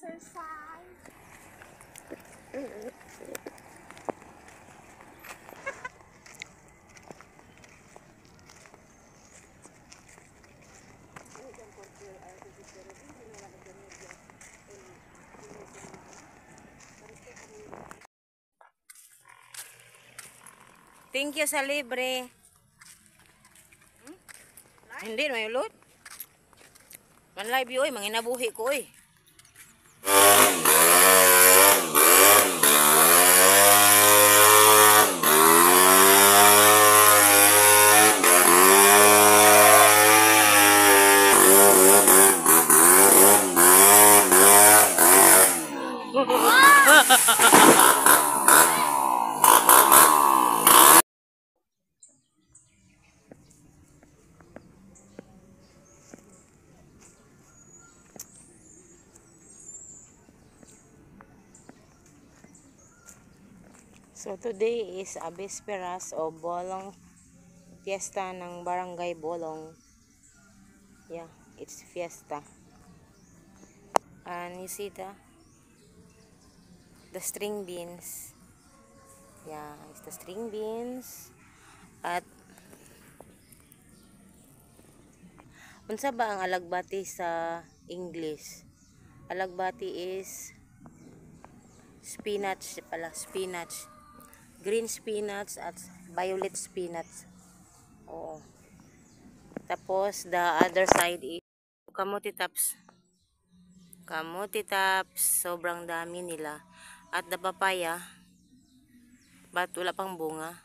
exercise. Thank you sa libre. Hindi, may ulot. Man live yun, manginabuhi ko eh. So today is a Bisperas o Bolong fiesta ng Barangay Bolong. Yeah, it's fiesta. And you see the string beans. Yeah, it's the string beans. At unsa ba ang alagbati sa English? Alagbati is spinach pala, spinach. Green spinach at violet spinach. Oo. Tapos the other side is kamuti tops. Kamuti tops, sobrang dami nila. At the papaya, but wala pang bunga.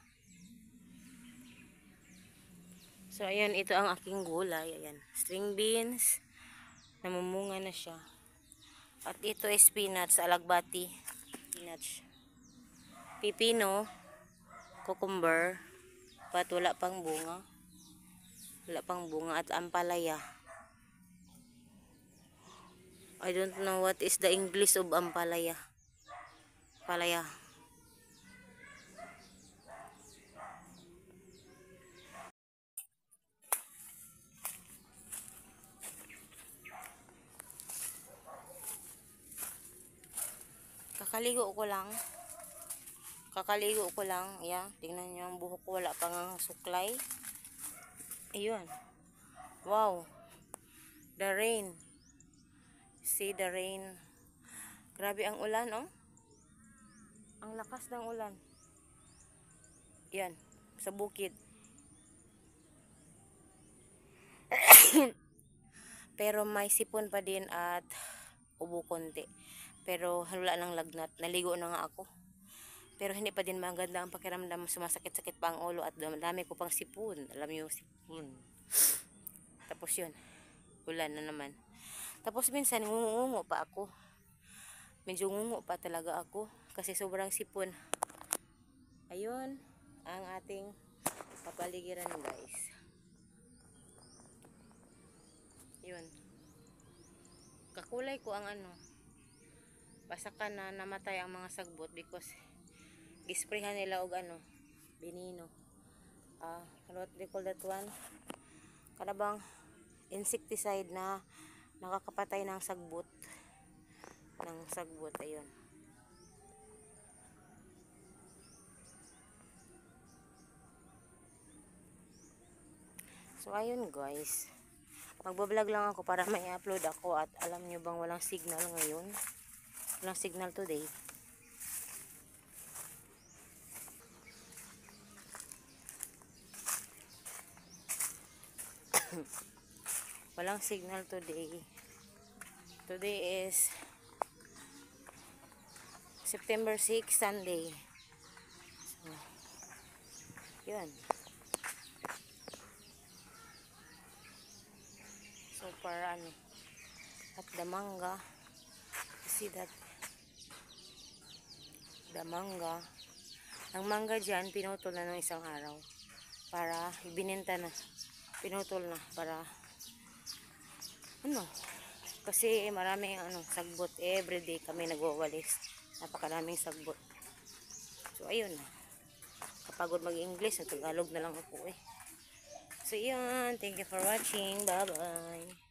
So ayan, ito ang aking gulay. Ayan, string beans, namumunga na siya. At ito is spinach, alagbati, spinach. Pipino, cucumber, but wala pang bunga. Wala pang bunga. At ampalaya. I don't know what is the English of ampalaya. Palaya. Kakaligo ko lang. Yeah, tingnan niyo ang buhok ko, wala pang suklay. Ayun. Wow. The rain. See the rain. Grabe ang ulan, oh. Ang lakas ng ulan. Yan, sa bukid. Pero may sipon pa din at ubo konti. Pero wala nang lagnat. Naligo na nga ako. Pero hindi pa din maganda ang pakiramdam. Sumasakit-sakit pa ang ulo at dami ko pang sipon. Alam niyo, sipon. Tapos yun, ulan na naman. Tapos minsan ngungungo pa ako. Medyo ngungo pa talaga ako kasi sobrang sipon. Ayun ang ating kapaligiran, guys. Yun. Kakulay ko ang basta ka na namatay ang mga sagbot because gisprehan nila og veneno. What do you call that one? Karabang insecticide na nakakapatay ng sagbot. Ayun. So ayun, guys. Magbablog lang ako para may upload ako at alam nyo bang walang signal ngayon? Walang signal today. Walang signal today. Today is September 6, Sunday. So, yun. So, para at the manga, you see that? The manga. Ang manga dyan, pinutol na ng isang araw. Para ibininta na. Pinutol na para kasi maraming sagbot. Everyday kami nagwawalis. Napakaraming sagbot. So ayun, kapagod mag-English, Tagalog na lang ako eh. So yun, thank you for watching. Bye bye.